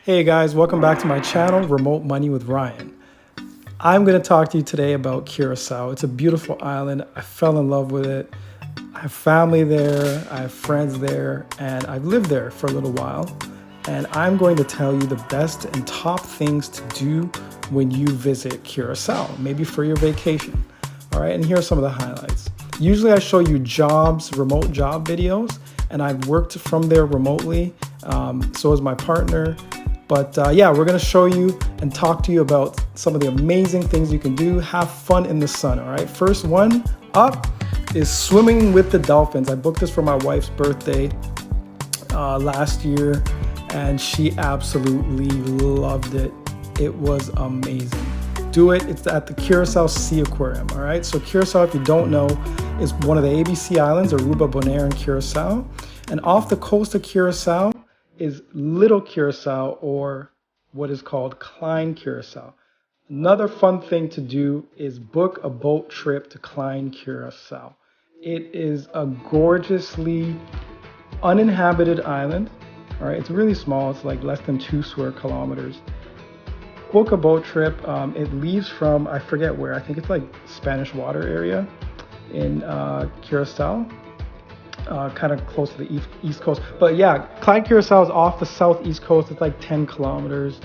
Hey guys, welcome back to my channel, Remote Money with Ryan. I'm going to talk to you today about Curacao. It's a beautiful island. I fell in love with it. I have family there, I have friends there, and I've lived there for a little while. And I'm going to tell you the best and top things to do when you visit Curacao, maybe for your vacation. All right, and here are some of the highlights. Usually I show you jobs, remote job videos, and I've worked from there remotely. So is my partner. But yeah, we're going to show you and talk to you about some of the amazing things you can do. Have fun in the sun, all right? First one up is swimming with the dolphins. I booked this for my wife's birthday last year, and she absolutely loved it. It was amazing. Do it. It's at the Curacao Sea Aquarium, all right? So Curacao, if you don't know, is one of the ABC Islands, Aruba, Bonaire, and Curacao. And off the coast of Curacao is Little Curacao, or what is called Klein Curacao. Another fun thing to do is book a boat trip to Klein Curacao. It is a gorgeously uninhabited island. All right, it's really small. It's like less than 2 square kilometers. Book a boat trip. It leaves from, I forget where, I think it's like Spanish Water area in Curacao. Kind of close to the east coast. But yeah, Klein Curacao is off the southeast coast. It's like 10 kilometers.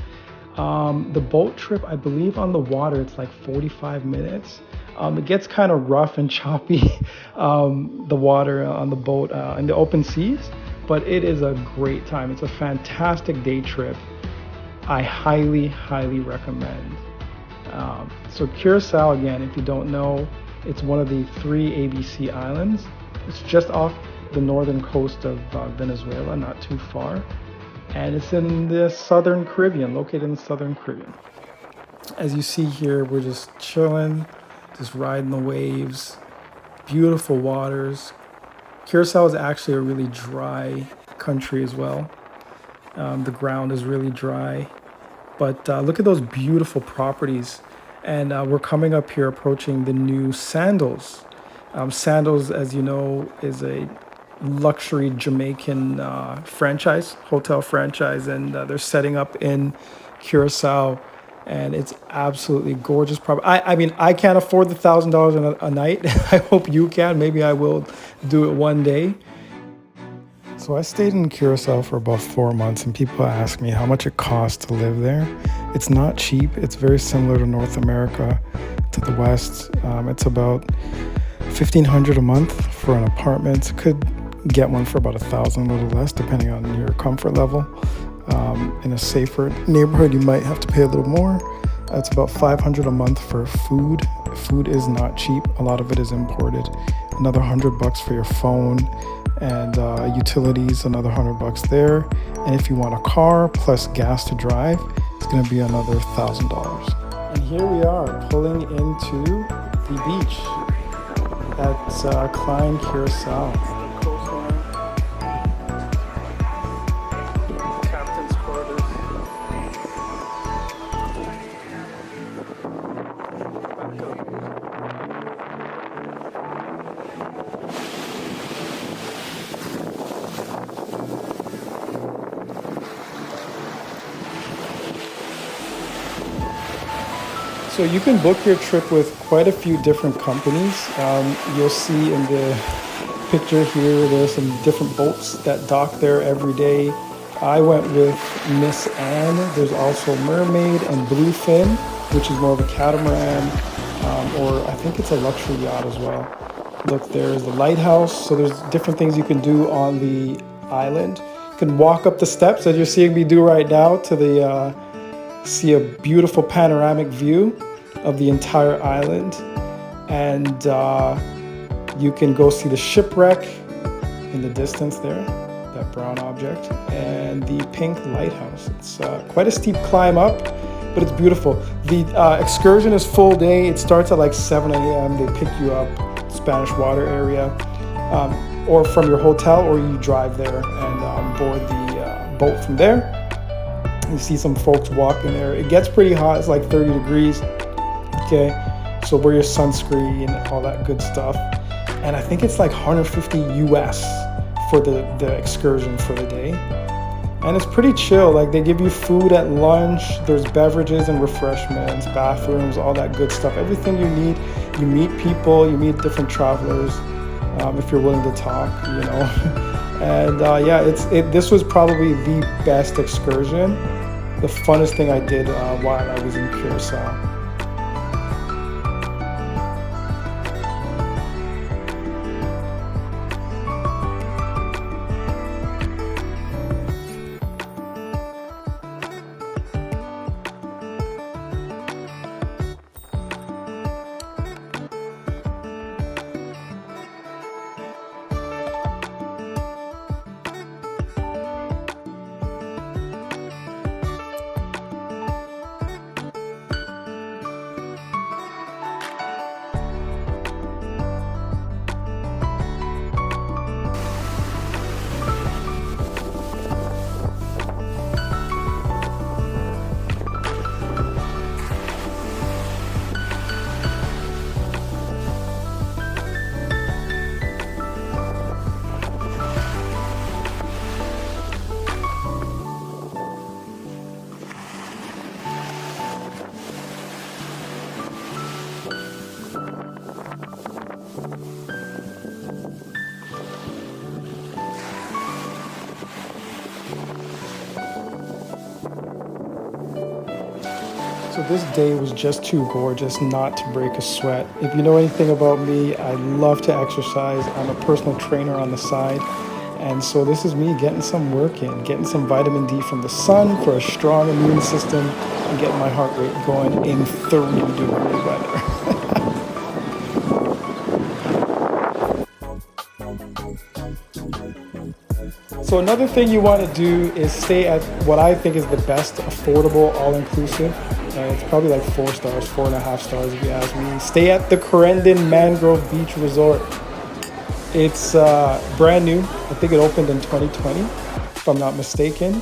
The boat trip, I believe on the water, it's like 45 minutes. It gets kind of rough and choppy, the water on the boat in the open seas, but it is a great time. It's a fantastic day trip. I highly, highly recommend. So Curacao, again, if you don't know, it's one of the 3 ABC islands. It's just off the northern coast of Venezuela, not too far. And it's in the southern Caribbean, located in the southern Caribbean. As you see here, we're just chilling, just riding the waves, beautiful waters. Curacao is actually a really dry country as well. The ground is really dry. But look at those beautiful properties. And we're coming up here approaching the new Sandals. Sandals, as you know, is a luxury Jamaican hotel franchise, and they're setting up in Curacao, and it's absolutely gorgeous property. I mean, I can't afford the $1,000 a night. I hope you can. Maybe I will do it one day. So I stayed in Curacao for about 4 months, and people ask me how much it costs to live there. It's not cheap. It's very similar to North America, to the West. It's about $1,500 a month for an apartment. Could get one for about $1,000, a little less, depending on your comfort level. In a safer neighborhood, you might have to pay a little more. It's about $500 a month for food. Food is not cheap. A lot of it is imported. Another $100 for your phone, and utilities, another $100 there. And if you want a car plus gas to drive, it's going to be another $1,000. And here we are pulling into the beach at Klein Curacao. Captain's quarters. So you can book your trip with quite a few different companies. You'll see in the picture here, there's some different boats that dock there every day. I went with Miss Anne. There's also Mermaid and Bluefin, which is more of a catamaran, or I think it's a luxury yacht as well. Look, there's the lighthouse. So there's different things you can do on the island. You can walk up the steps as you're seeing me do right now to see a beautiful panoramic view of the entire island, and you can go see the shipwreck in the distance there, that brown object, and the pink lighthouse. It's quite a steep climb up, but it's beautiful. The excursion is full day. It starts at like 7 a.m. They pick you up, Spanish Water area, or from your hotel, or you drive there and board the boat from there. You see some folks walking there. It gets pretty hot. It's like 30 degrees. Okay, so wear your sunscreen and all that good stuff. And I think it's like $150 US for the excursion for the day. And it's pretty chill. Like they give you food at lunch, there's beverages and refreshments, bathrooms, all that good stuff. Everything you need. You meet people, you meet different travelers, if you're willing to talk, you know. And yeah, this was probably the best excursion, the funnest thing I did while I was in Curacao. So this day was just too gorgeous not to break a sweat. If you know anything about me, I love to exercise. I'm a personal trainer on the side. And so this is me getting some work in, getting some vitamin D from the sun for a strong immune system and getting my heart rate going in 30-degree weather. So another thing you want to do is stay at what I think is the best affordable all-inclusive. It's probably like 4 stars, 4.5 stars if you ask me. Stay at the Corendon Mangrove Beach Resort. It's brand new. I think it opened in 2020, if I'm not mistaken.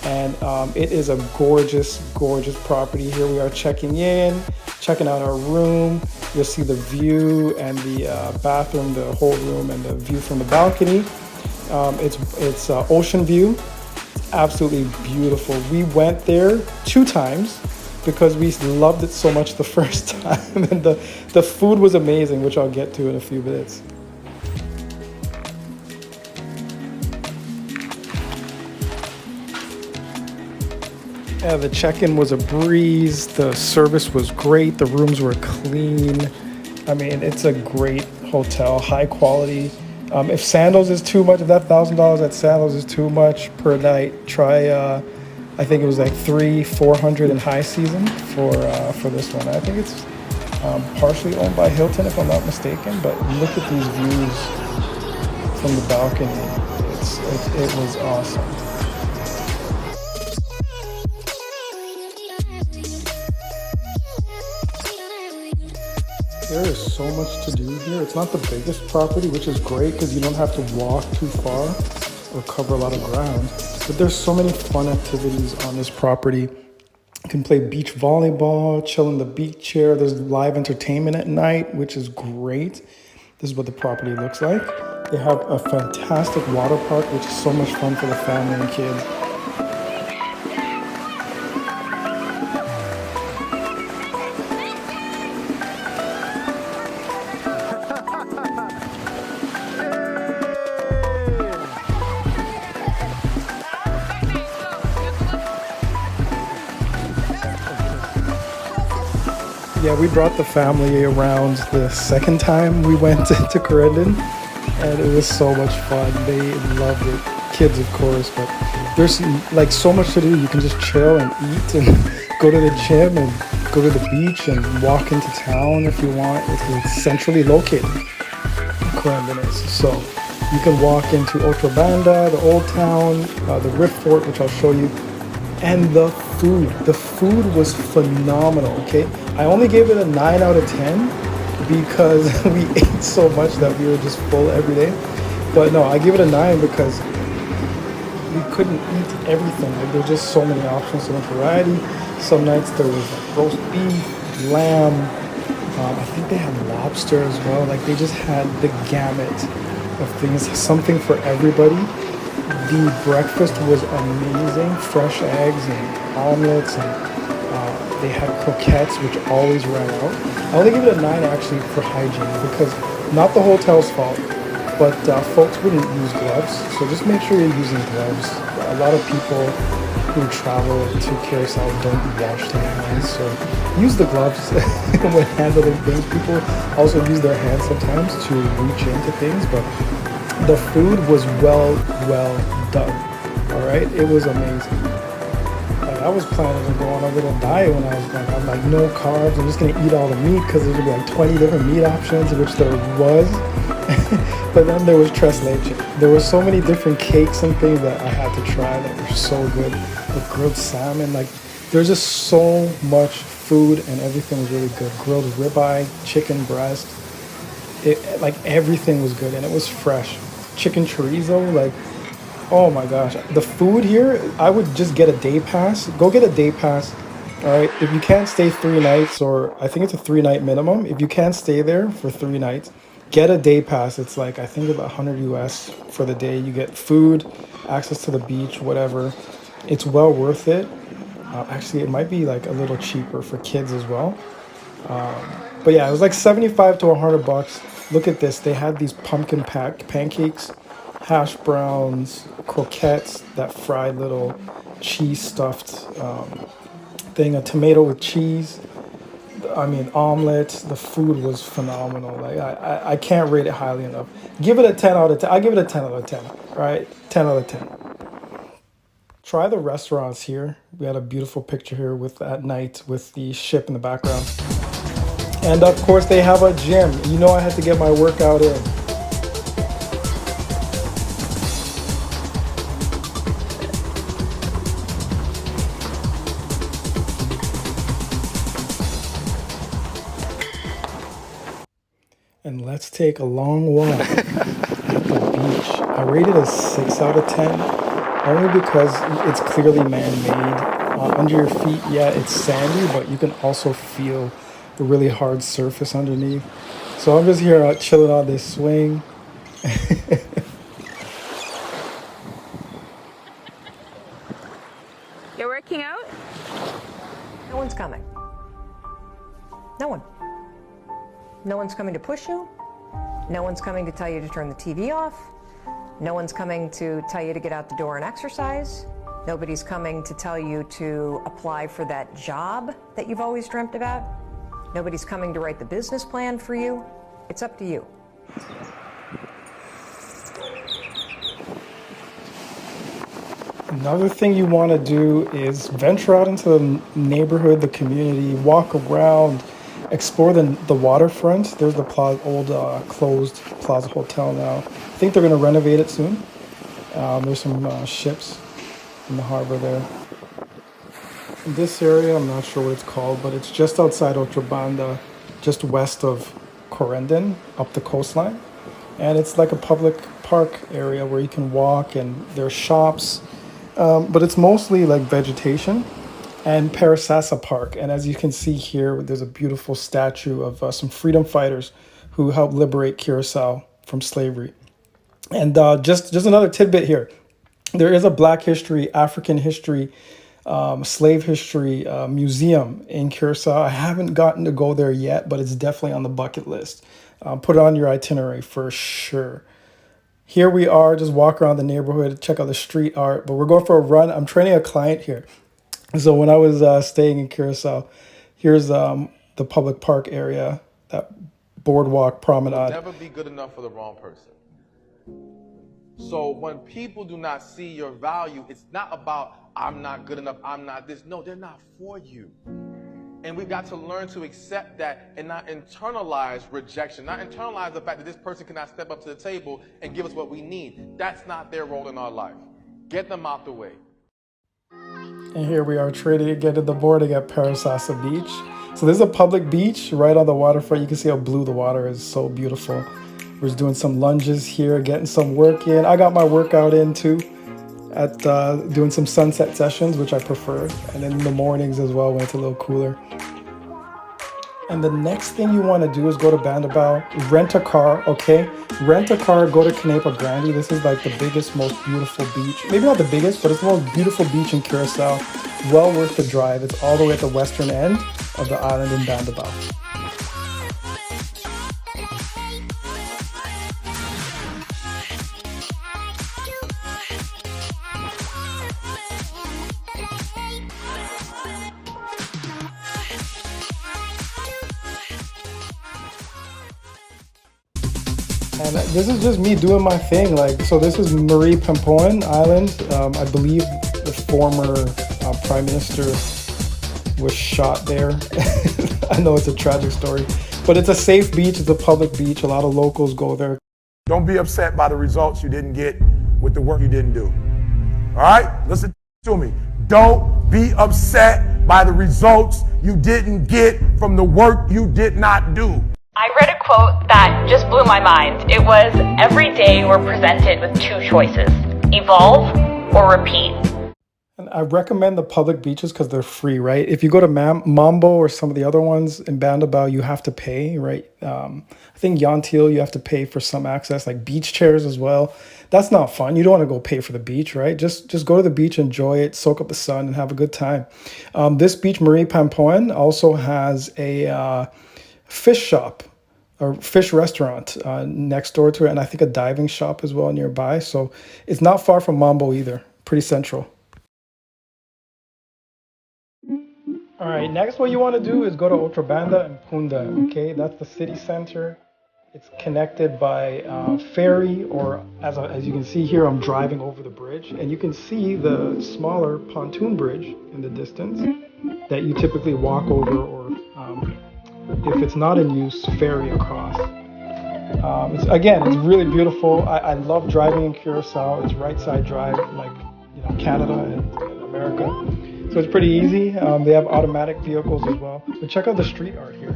And it is a gorgeous, gorgeous property. Here we are checking out our room. You'll see the view and the bathroom, the whole room, and the view from the balcony. It's ocean view. It's absolutely beautiful. We went there 2 times because we loved it so much the first time. And the food was amazing, which I'll get to in a few minutes. Yeah, the check-in was a breeze. The service was great. The rooms were clean. I mean, it's a great hotel, high quality. If Sandals is too much, if that $1,000 at Sandals is too much per night, try, I think it was like $300-400 in high season for this one. I think it's partially owned by Hilton, if I'm not mistaken. But look at these views from the balcony. It was awesome. There is so much to do here. It's not the biggest property, which is great because you don't have to walk too far or cover a lot of ground. But there's so many fun activities on this property. You can play beach volleyball, chill in the beach chair. There's live entertainment at night, which is great. This is what the property looks like. They have a fantastic water park, which is so much fun for the family and kids. Yeah, we brought the family around the second time we went to Corendon, and it was so much fun. They loved it. Kids, of course, but there's like so much to do. You can just chill and eat and go to the gym and go to the beach and walk into town if you want. It's centrally located, Corendon is. So you can walk into Otrobanda, the old town, the Riffort, which I'll show you. And the food was phenomenal, okay? I only gave it a 9 out of 10 because we ate so much that we were just full every day. But no, I give it a 9 because we couldn't eat everything. Like, there's just so many options, so much variety. Some nights there was like roast beef, lamb. I think they had lobster as well. Like, they just had the gamut of things, something for everybody. The breakfast was amazing. Fresh eggs and omelets, and they had croquettes, which always ran out. I only give it a 9 actually for hygiene, because not the hotel's fault, but folks wouldn't use gloves. So just make sure you're using gloves. A lot of people who travel to Curacao don't wash their hands, so use the gloves when handling things. People also use their hands sometimes to reach into things, but the food was well done. All right, it was amazing. Like, I was planning on going on a little diet when I was going. I'm like, no carbs. I'm just gonna eat all the meat, because there's gonna be like 20 different meat options, which there was. But then there was tres leche. There were so many different cakes and things that I had to try that were so good. The grilled salmon, like, there's just so much food, and everything was really good. Grilled ribeye, chicken breast, like everything was good, and it was fresh. Chicken chorizo, like, oh my gosh, the food here, I would just get a day pass. Go get a day pass. All right, if you can't stay 3 nights, or I think it's a 3-night minimum, if you can't stay there for 3 nights, get a day pass. It's like, I think about 100 US for the day. You get food, access to the beach, whatever. It's well worth it. Actually, it might be like a little cheaper for kids as well. But yeah, it was like 75 to 100 bucks. Look at this. They had these pumpkin pancakes, hash browns, croquettes, that fried little cheese stuffed thing, a tomato with cheese. I mean, omelets. The food was phenomenal. Like, I can't rate it highly enough. Give it a 10 out of 10. I give it a 10 out of 10. Right? 10 out of 10. Try the restaurants here. We had a beautiful picture here with at night with the ship in the background. And of course they have a gym. You know, I had to get my workout in. And let's take a long walk at the beach. I rated a 6 out of 10, only because it's clearly man-made. Under your feet, yeah, it's sandy, but you can also feel the really hard surface underneath. So I'm just here chilling on this swing. You're working out? No one's coming. No one. No one's coming to push you. No one's coming to tell you to turn the TV off. No one's coming to tell you to get out the door and exercise. Nobody's coming to tell you to apply for that job that you've always dreamt about. Nobody's coming to write the business plan for you. It's up to you. Another thing you want to do is venture out into the neighborhood, the community, walk around, explore the waterfront. There's the old closed Plaza Hotel now. I think they're going to renovate it soon. There's some ships in the harbor there. In this area, I'm not sure what it's called, but it's just outside Otrobanda, just west of Corendon, up the coastline. And it's like a public park area where you can walk, and there's shops, but it's mostly like vegetation. And Parasasa Park. And as you can see here, there's a beautiful statue of some freedom fighters who helped liberate Curacao from slavery. And just another tidbit here. There is a Black history, African history, slave history museum in Curacao. I haven't gotten to go there yet, but it's definitely on the bucket list. Put it on your itinerary for sure. Here we are, just walk around the neighborhood, check out the street art, but we're going for a run. I'm training a client here. So when I was staying in Curacao, here's the public park area, that boardwalk promenade. You'll never be good enough for the wrong person. So when people do not see your value, it's not about, I'm not good enough, I'm not this. No, they're not for you. And we've got to learn to accept that and not internalize rejection, not internalize the fact that this person cannot step up to the table and give us what we need. That's not their role in our life. Get them out the way. And here we are trading again at the boarding at Parasasa Beach. So there's a public beach right on the waterfront. You can see how blue the water is, so beautiful. We're just doing some lunges here, getting some work in. I got my workout in too at doing some sunset sessions, which I prefer. And then in the mornings as well when it's a little cooler. And the next thing you want to do is go to Banda, rent a car, okay? Rent a car, go to Canepa Grande. This is like the biggest, most beautiful beach. Maybe not the biggest, but it's the most beautiful beach in Curacao. Well worth the drive. It's all the way at the western end of the island in Banda. And this is just me doing my thing. Like, so this is Marie Pampoen Island. I believe the former prime minister was shot there. I know it's a tragic story, but it's a safe beach. It's a public beach. A lot of locals go there. Don't be upset by the results you didn't get with the work you didn't do. All right? Listen to me. Don't be upset by the results you didn't get from the work you did not do. I read a quote that just blew my mind. It was, every day we're presented with two choices, evolve or repeat. And I recommend the public beaches because they're free, right? If you go to Mambo or some of the other ones in Bandabao, you have to pay, right? I think Yantil, you have to pay for some access, like beach chairs as well. That's not fun. You don't want to go pay for the beach, right? Just go to the beach, enjoy it, soak up the sun, and have a good time. This beach, Marie Pampoen, also has a fish shop or fish restaurant next door to it, and I think a diving shop as well nearby. So it's not far from Mambo either. Pretty central. All right, next what you want to do is go to Otrobanda and Punda, okay? That's the city center. It's connected by ferry, or as you can see here, I'm driving over the bridge, and you can see the smaller pontoon bridge in the distance that you typically walk over, or if it's not in use, ferry across. It's really beautiful. I love driving in Curacao. It's right side drive, like Canada and America. So it's pretty easy. They have automatic vehicles as well. But check out the street art here.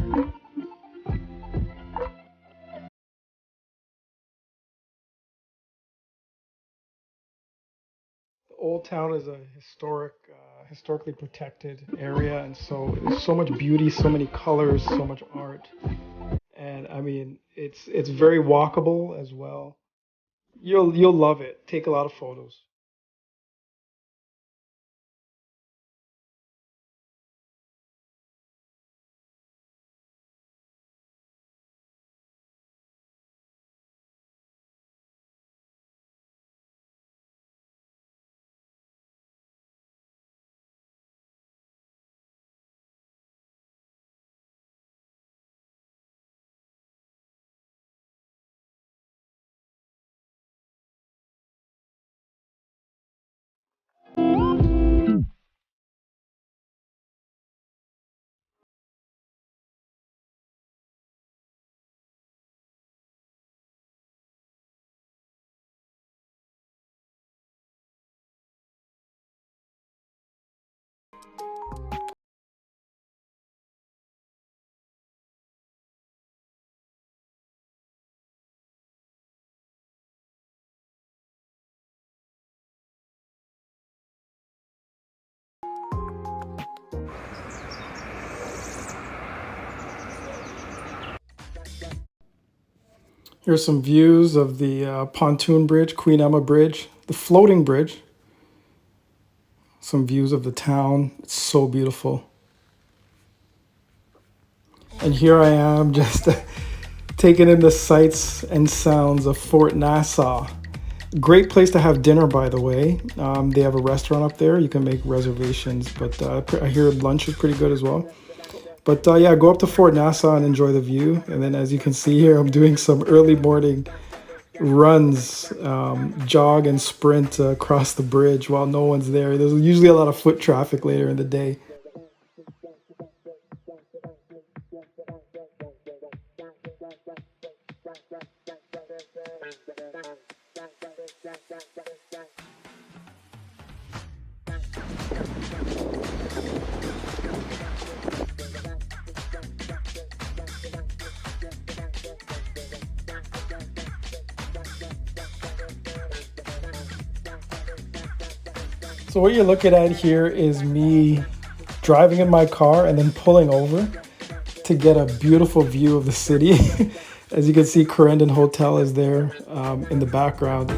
The Old Town is a historically protected area, and so there's so much beauty, so many colors, so much art. And I mean, it's very walkable as well. You'll love it. Take a lot of photos. Here's some views of the pontoon bridge, Queen Emma Bridge, the floating bridge. Some views of the town. It's so beautiful. And here I am just taking in the sights and sounds of Fort Nassau. Great place to have dinner, by the way. They have a restaurant up there. You can make reservations, but I hear lunch is pretty good as well. But yeah, go up to Fort Nassau and enjoy the view. And then as you can see here, I'm doing some early morning runs, jog and sprint across the bridge while no one's there. There's usually a lot of foot traffic later in the day. So what you're looking at here is me driving in my car and then pulling over. to get a beautiful view of the city. As you can see, Corendon Hotel is there in the background.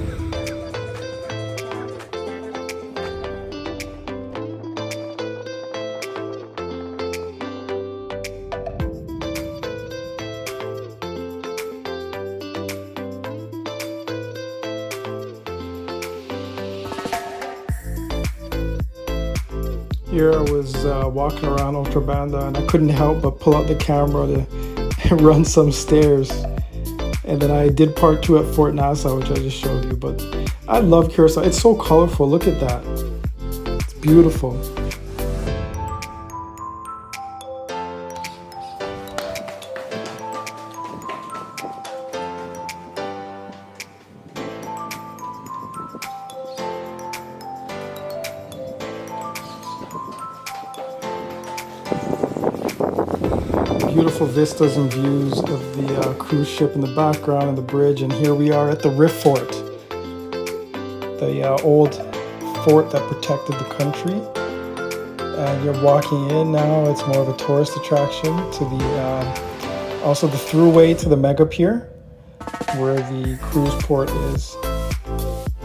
Here I was walking around Otrobanda, and I couldn't help but pull out the camera to run some stairs. And then I did part 2 at Fort Nassau, which I just showed you. But I love Curacao. It's so colorful. Look at that. It's beautiful. Beautiful vistas and views of the cruise ship in the background and the bridge. And here we are at the Riffort, the old fort that protected the country. And you're walking in now. It's more of a tourist attraction to the also the throughway to the mega pier where the cruise port is.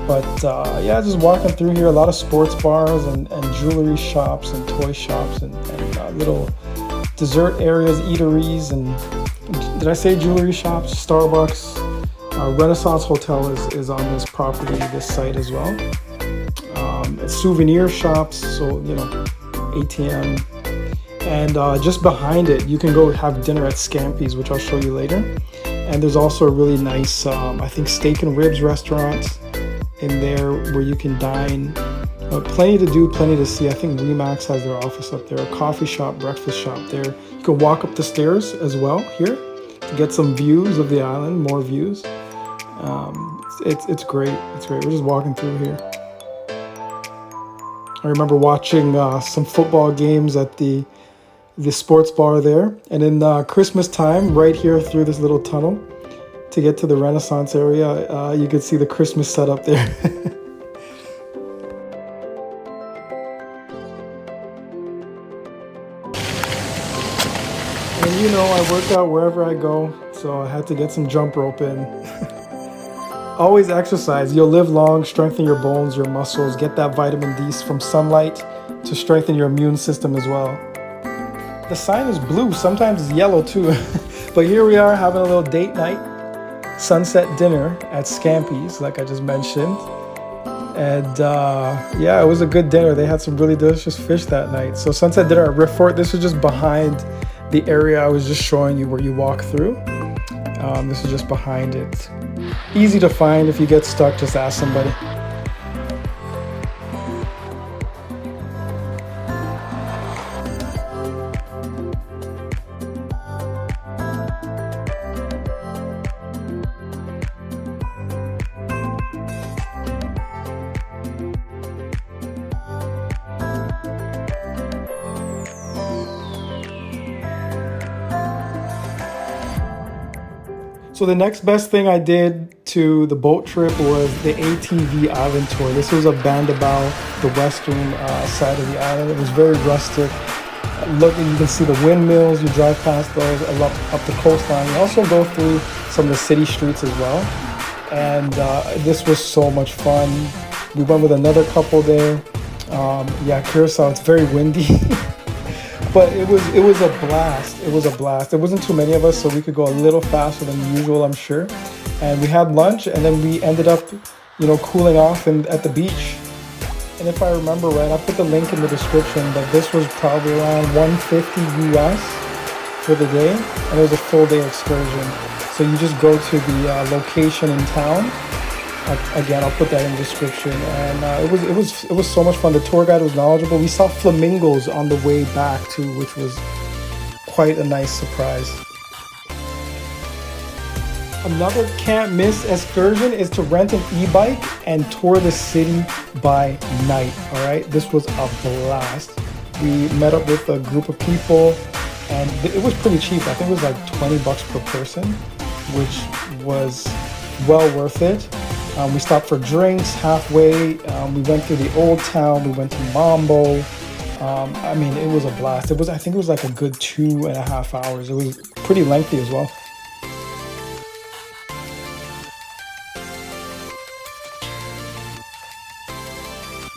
But yeah, just walking through here, a lot of sports bars and jewelry shops and toy shops and little dessert areas, eateries, and did I say jewelry shops? Starbucks. Renaissance Hotel is on this property, this site as well. Souvenir shops, so you know, ATM. And just behind it, you can go have dinner at Scampi's, which I'll show you later. And there's also a really nice, I think, steak and ribs restaurant in there where you can dine. Plenty to do, plenty to see. I think Remax has their office up there. A coffee shop, breakfast shop there. You can walk up the stairs as well here to get some views of the island, more views. It's great. It's great. We're just walking through here. I remember watching some football games at the sports bar there. And in Christmas time, right here through this little tunnel to get to the Renaissance area, you could see the Christmas setup there. And you know, I work out wherever I go, so I had to get some jump rope in. Always exercise. You'll live long, strengthen your bones, your muscles, get that vitamin D from sunlight to strengthen your immune system as well. The sign is blue, sometimes it's yellow too. But here we are having a little date night, sunset dinner at Scampi's, like I just mentioned. And yeah, it was a good dinner. They had some really delicious fish that night. So sunset dinner at Riffort. This is just behind the area I was just showing you where you walk through. This is just behind it. Easy to find. If you get stuck, just ask somebody. So the next best thing I did to the boat trip was the ATV Island Tour. This was a Banda, the western side of the island. It was very rustic. Looking, you can see the windmills. You drive past those up the coastline. You also go through some of the city streets as well. And this was so much fun. We went with another couple there. Yeah, Curacao, it's very windy. But it was a blast. It was a blast. There wasn't too many of us, so we could go a little faster than usual, I'm sure. And we had lunch, and then we ended up, you know, cooling off at the beach. And if I remember right, I'll put the link in the description, but this was probably around $150 US for the day, and it was a full day excursion. So you just go to the location in town. Again, I'll put that in the description. And it was so much fun. The tour guide was knowledgeable. We saw flamingos on the way back too, which was quite a nice surprise. Another can't miss excursion is to rent an e-bike and tour the city by night. All right, this was a blast. We met up with a group of people, and it was pretty cheap. I think it was like $20 per person, which was well worth it. We stopped for drinks halfway. We went through the old town. We went to Mambo. I mean, it was a blast. I think it was like a good 2.5 hours. It was pretty lengthy as well.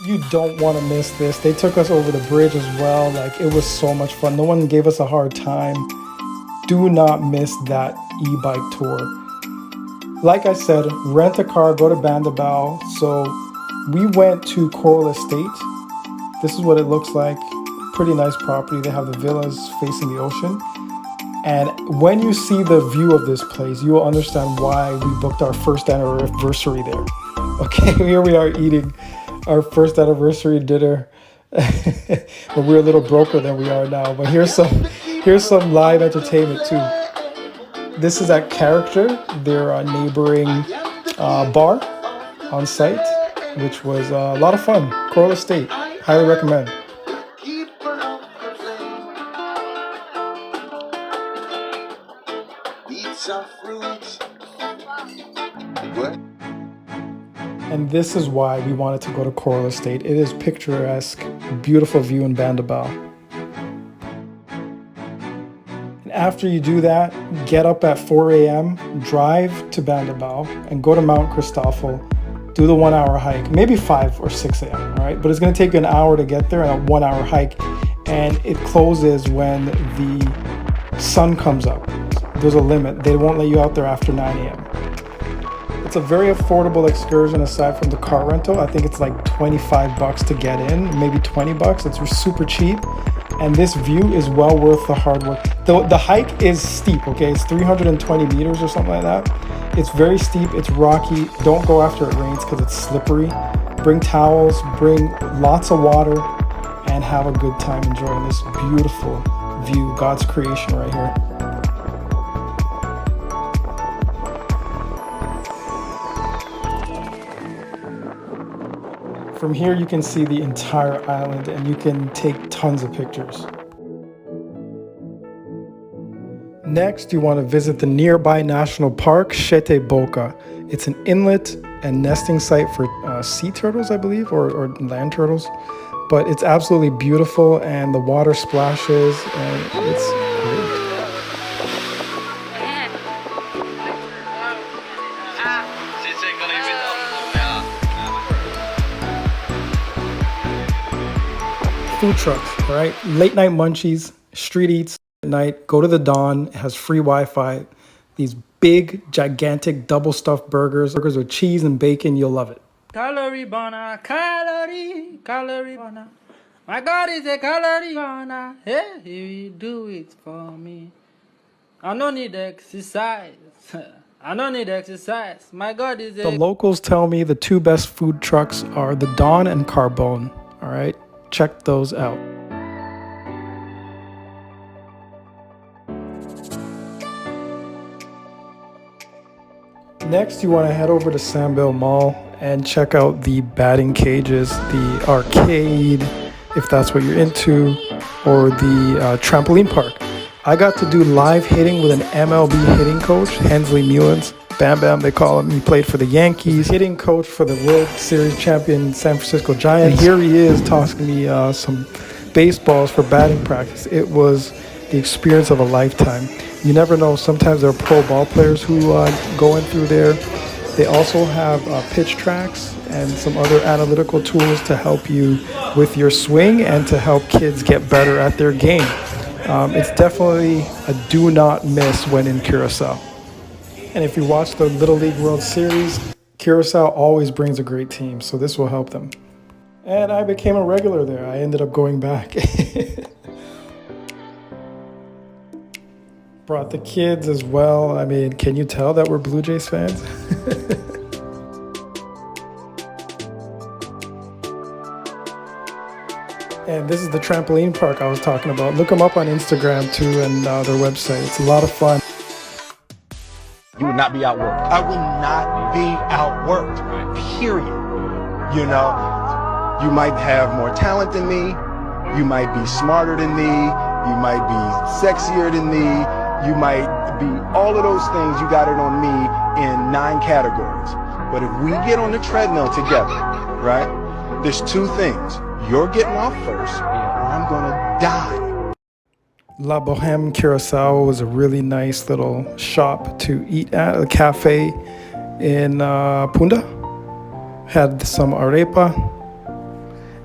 You don't want to miss this. They took us over the bridge as well. Like, it was so much fun. No one gave us a hard time. Do not miss that e-bike tour. Like I said, rent a car, go to Banda. So we went to Coral Estate. This is what it looks like. Pretty nice property. They have the villas facing the ocean. And when you see the view of this place, you will understand why we booked our first anniversary there. Okay, here we are eating our first anniversary dinner. But we're a little broker than we are now. But here's some live entertainment too. This is at Character, their neighboring bar on site, which was a lot of fun. Coral Estate, highly recommend. And this is why we wanted to go to Coral Estate. It is picturesque, beautiful view in Banda. And after you do that, get up at 4 a.m., drive to Banda, and go to Mt Christoffel. Do the 1 hour hike, maybe 5 or 6 a.m., all right? But it's gonna take you an hour to get there and a 1 hour hike. And it closes when the sun comes up. There's a limit. They won't let you out there after 9 a.m. It's a very affordable excursion aside from the car rental. I think it's like $25 to get in, maybe $20. It's super cheap. And this view is well worth the hard work. The hike is steep, okay? It's 320 meters or something like that. It's very steep, it's rocky. Don't go after it rains because it's slippery. Bring towels, bring lots of water, and have a good time enjoying this beautiful view, God's creation right here. From here, you can see the entire island and you can take tons of pictures. Next, you want to visit the nearby national park, Chete Boca. It's an inlet and nesting site for sea turtles, I believe, or land turtles. But it's absolutely beautiful and the water splashes and it's great. Food trucks, all right? Late night munchies, street eats at night. Go to the Dawn. It has free Wi-Fi. These big, gigantic, double stuffed burgers with cheese and bacon. You'll love it. Calorie burner, calorie burner. My God is a calorie burner. Hey, he do it for me. I don't need exercise. I don't need exercise. My God is a... The locals tell me the two best food trucks are the Dawn and Carbone, all right? Check those out. Next, you want to head over to Sambil Mall and check out the batting cages, the arcade, if that's what you're into, or the trampoline park. I got to do live hitting with an MLB hitting coach, Hensley Mullins. Bam Bam, they call him. He played for the Yankees, hitting coach for the World Series champion San Francisco Giants. And here he is tossing me some baseballs for batting practice. It was the experience of a lifetime. You never know. Sometimes there are pro ball players who go in through there. They also have pitch tracks and some other analytical tools to help you with your swing and to help kids get better at their game. It's definitely a do not miss when in Curacao. And if you watch the Little League World Series, Curacao always brings a great team, so this will help them. And I became a regular there. I ended up going back. Brought the kids as well. I mean, can you tell that we're Blue Jays fans? And this is the trampoline park I was talking about. Look them up on Instagram too and their website. It's a lot of fun. You would not be outworked. I will not be outworked, period. You know, you might have more talent than me, you might be smarter than me, you might be sexier than me, you might be all of those things. You got it on me in 9 categories. But if we get on the treadmill together, right, there's 2 things. You're getting off first, or I'm you're gonna die. La Boheme Curacao was a really nice little shop to eat at, a cafe in Punda. Had some arepa.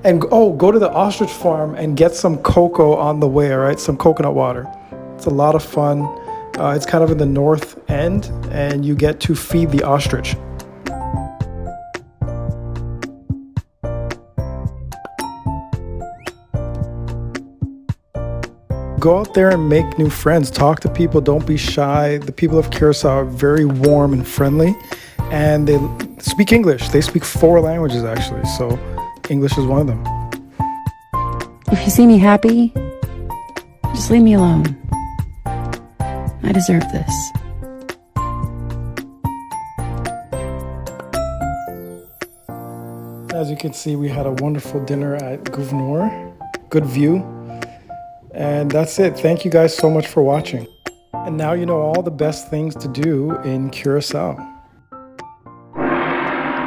And go to the Ostrich Farm and get some cocoa on the way, all right? Some coconut water. It's a lot of fun. It's kind of in the north end, and you get to feed the ostrich. Go out there and make new friends. Talk to people. Don't be shy. The people of Curacao are very warm and friendly, and they speak English. They speak 4 languages, actually, so English is one of them. If you see me happy, just leave me alone. I deserve this. As you can see, we had a wonderful dinner at Gouverneur. Good view. And that's it. Thank you guys so much for watching. And now you know all the best things to do in Curacao.